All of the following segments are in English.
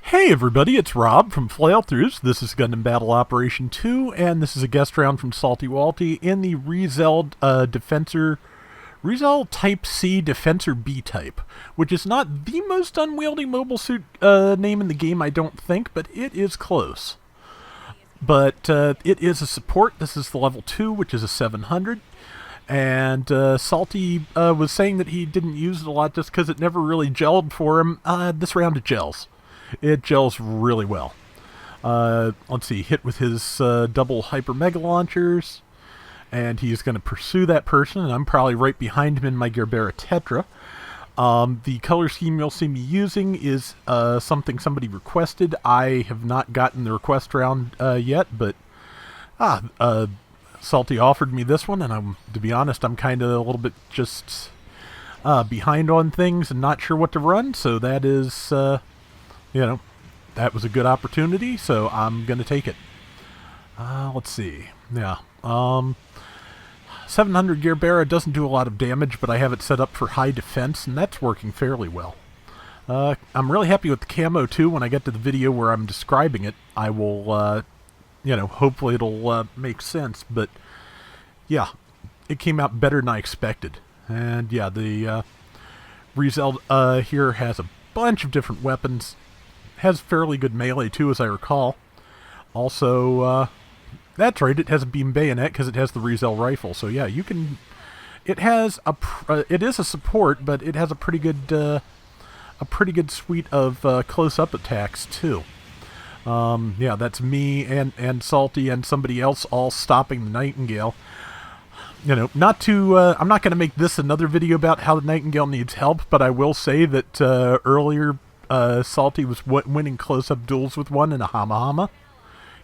Hey everybody, it's Rob from Flailthroughs. This is Gundam Battle Operation 2, and this is a guest round from Salty Walty in the ReZEL ReZEL Type C Defensor B type, which is not the most unwieldy mobile suit name in the game, I don't think, but it is close. But it is a support. This is the level 2, which is a 700. And Salty was saying that he didn't use it a lot just because it never really gelled for him. This round it gels. It gels really well. Let's see, hit with his double hyper mega launchers, and he's going to pursue that person, and I'm probably right behind him in my Gerbera Tetra. The color scheme you'll see me using is something somebody requested. I have not gotten the request round yet, but Salty offered me this one, and to be honest, I'm kind of a little bit just behind on things and not sure what to run, so that is... that was a good opportunity, so I'm going to take it. Let's see. Yeah. 700 Gerbera doesn't do a lot of damage, but I have it set up for high defense, and that's working fairly well. I'm really happy with the camo, too. When I get to the video where I'm describing it, I will, hopefully it'll make sense. But, yeah, it came out better than I expected. And, yeah, the ReZEL here has a bunch of different weapons. Has fairly good melee too, as I recall. Also, that's right, it has a beam bayonet because it has the ReZEL rifle. So yeah, you can. It has a. It is a support, but it has a pretty good suite of close-up attacks too. Yeah, that's me and Salty and somebody else all stopping the Nightingale. Not to. I'm not going to make this another video about how the Nightingale needs help, but I will say that earlier. Salty was winning close-up duels with one in a Hama Hama.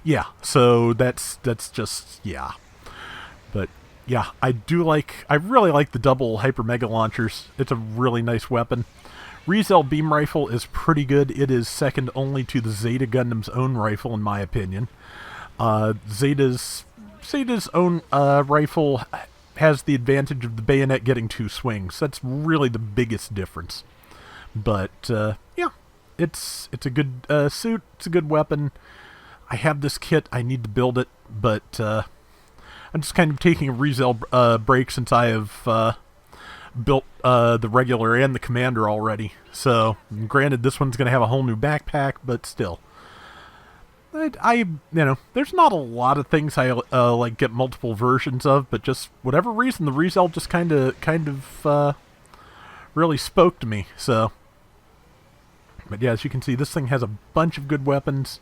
Yeah, so that's just, yeah. But, yeah, I really like the double Hyper Mega Launchers. It's a really nice weapon. ReZEL Beam Rifle is pretty good. It is second only to the Zeta Gundam's own rifle, in my opinion. Zeta's own rifle has the advantage of the bayonet getting 2 swings. That's really the biggest difference. But, yeah, it's a good suit, it's a good weapon. I have this kit, I need to build it, but I'm just kind of taking a ReZEL break since I have built the regular and the commander already. So, granted, this one's going to have a whole new backpack, but still. There's not a lot of things I like get multiple versions of, but just whatever reason, the ReZEL just kind of really spoke to me, so... But yeah, as you can see, this thing has a bunch of good weapons.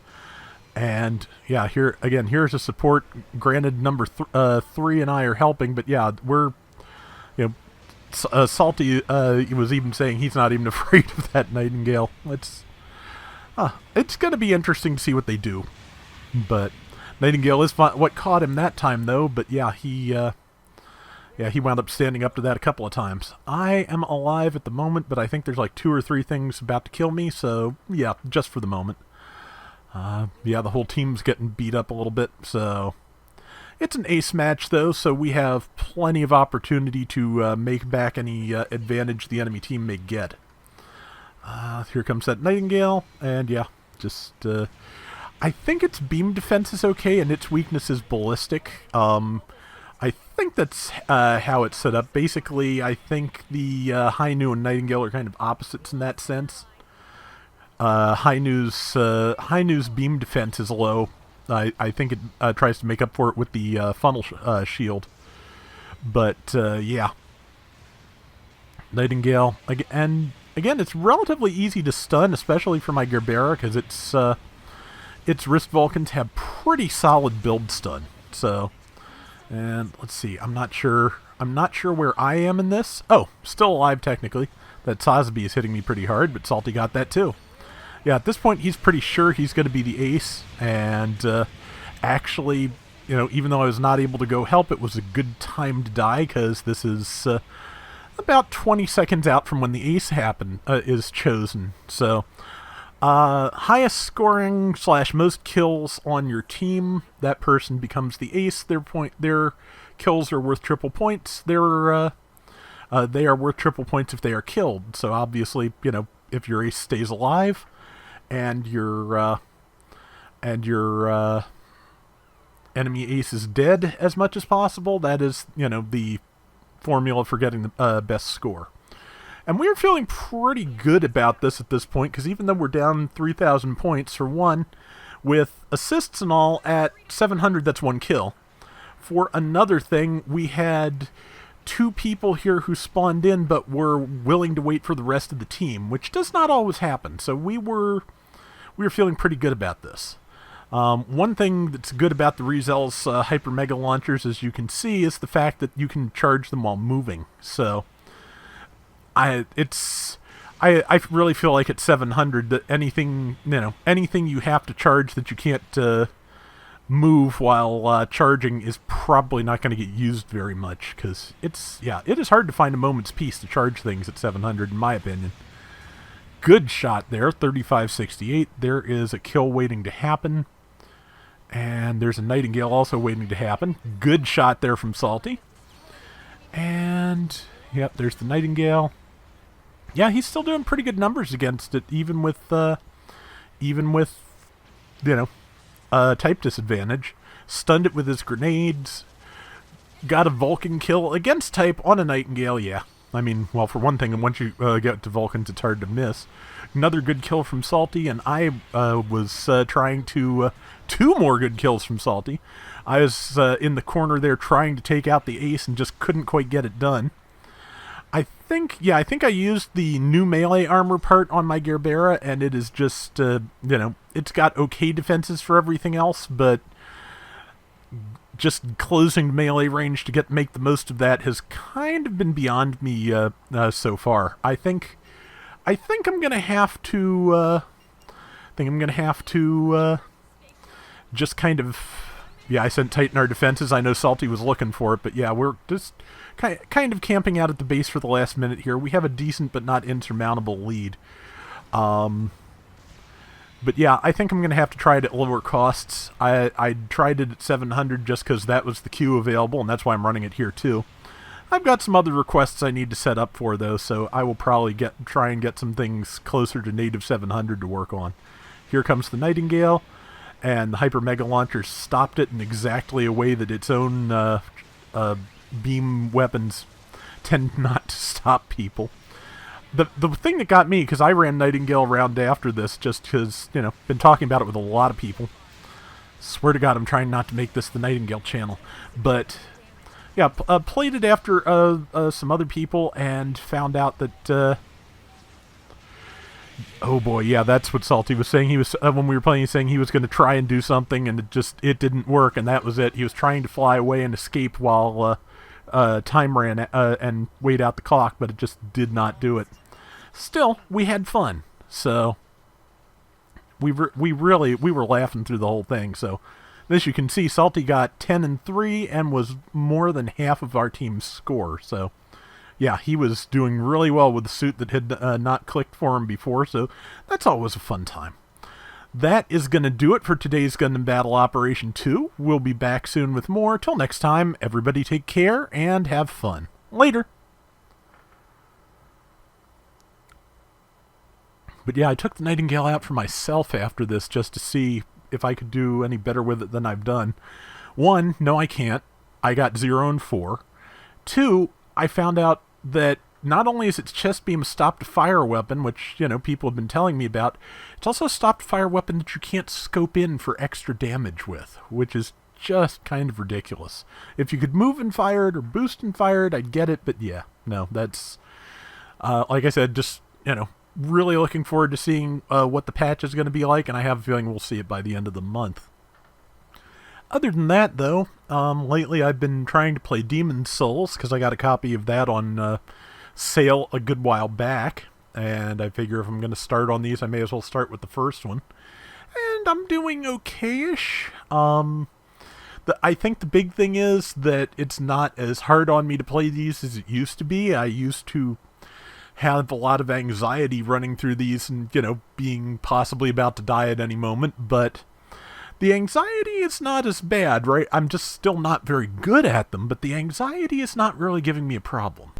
And yeah, here's a support. Granted, number 3 and I are helping, but yeah, we're, Salty was even saying he's not even afraid of that Nightingale. It's going to be interesting to see what they do. But Nightingale is what caught him that time, though. But yeah, he wound up standing up to that a couple of times. I am alive at the moment, but I think there's like 2 or 3 things about to kill me, so yeah, just for the moment. Yeah, the whole team's getting beat up a little bit, so... It's an ace match, though, so we have plenty of opportunity to make back any advantage the enemy team may get. Here comes that Nightingale, and yeah, just... I think its beam defense is okay, and its weakness is ballistic. I think that's how it's set up. Basically, I think the Hainu and Nightingale are kind of opposites in that sense. Hainu's beam defense is low. I think it tries to make up for it with the funnel shield. But, yeah. Nightingale. And, again, it's relatively easy to stun, especially for my Gerbera, because its wrist Vulcans have pretty solid build stun. So... And let's see, I'm not sure where I am in this. Oh, still alive technically. That Sazbi is hitting me pretty hard, but Salty got that too. Yeah, at this point he's pretty sure he's going to be the ace, and actually, even though I was not able to go help, it was a good time to die, because this is about 20 seconds out from when the ace is chosen. So... highest scoring / most kills on your team, that person becomes the ace. Their kills are worth triple points. They are worth triple points if they are killed. So obviously, if your ace stays alive, and your enemy ace is dead as much as possible. That is, the formula for getting the best score. And we're feeling pretty good about this at this point, because even though we're down 3,000 points for one, with assists and all at 700, that's one kill. For another thing, we had 2 people here who spawned in but were willing to wait for the rest of the team, which does not always happen. So we were feeling pretty good about this. One thing that's good about the ReZEL's Hyper Mega Launchers, as you can see, is the fact that you can charge them while moving. So I really feel like at 700 that anything you have to charge that you can't move while charging is probably not going to get used very much, because it is hard to find a moment's peace to charge things at 700, in my opinion. Good shot there, 3568. There is a kill waiting to happen. And there's a Nightingale also waiting to happen. Good shot there from Salty. And, yep, there's the Nightingale. Yeah, he's still doing pretty good numbers against it, even with type disadvantage. Stunned it with his grenades. Got a Vulcan kill against type on a Nightingale, yeah. I mean, well, for one thing, once you get to Vulcans, it's hard to miss. Another good kill from Salty, and I was trying to... 2 more good kills from Salty. I was in the corner there trying to take out the ace and just couldn't quite get it done. I think I used the new melee armor part on my Gerbera, and it is just, it's got okay defenses for everything else, but just closing melee range to make the most of that has kind of been beyond me so far. I think I'm gonna have to. Just kind of. Yeah, I said tighten our defenses. I know Salty was looking for it, but yeah, we're just kind of camping out at the base for the last minute here. We have a decent but not insurmountable lead. But yeah, I think I'm going to have to try it at lower costs. I tried it at 700 just because that was the queue available, and that's why I'm running it here too. I've got some other requests I need to set up for, though, so I will probably try and get some things closer to native 700 to work on. Here comes the Nightingale, and the Hyper Mega Launcher stopped it in exactly a way that its own beam weapons tend not to stop people. The thing that got me, because I ran Nightingale around after this, just because, been talking about it with a lot of people. Swear to God, I'm trying not to make this the Nightingale channel. But, yeah, played it after some other people and found out that, oh boy, yeah, that's what Salty was saying. He was, when we were playing, he was saying he was going to try and do something, and it didn't work, and that was it. He was trying to fly away and escape while, time ran and weighed out the clock, but it just did not do it. Still, we had fun, so we were laughing through the whole thing. So this, you can see, Salty got 10 and 3 and was more than half of our team's score. So yeah, he was doing really well with the suit that had not clicked for him before. So that's always a fun time. That is going to do it for today's Gundam Battle Operation 2. We'll be back soon with more. Till next time, everybody take care and have fun. Later. But yeah, I took the Nightingale out for myself after this just to see if I could do any better with it than I've done. 1, no I can't. I got 0 and 4. 2, I found out that not only is its chest beam a stop-to-fire weapon, which, people have been telling me about, it's also a stop-to-fire weapon that you can't scope in for extra damage with, which is just kind of ridiculous. If you could move and fire it or boost and fire it, I'd get it, but yeah, no, that's, like I said, just, really looking forward to seeing what the patch is going to be like, and I have a feeling we'll see it by the end of the month. Other than that, though, lately I've been trying to play Demon's Souls, because I got a copy of that on sale a good while back, and I figure if I'm going to start on these, I may as well start with the first one. And I'm doing okay-ish. I think the big thing is that it's not as hard on me to play these as it used to be. I used to have a lot of anxiety running through these and, being possibly about to die at any moment, but the anxiety is not as bad, right? I'm just still not very good at them, but the anxiety is not really giving me a problem.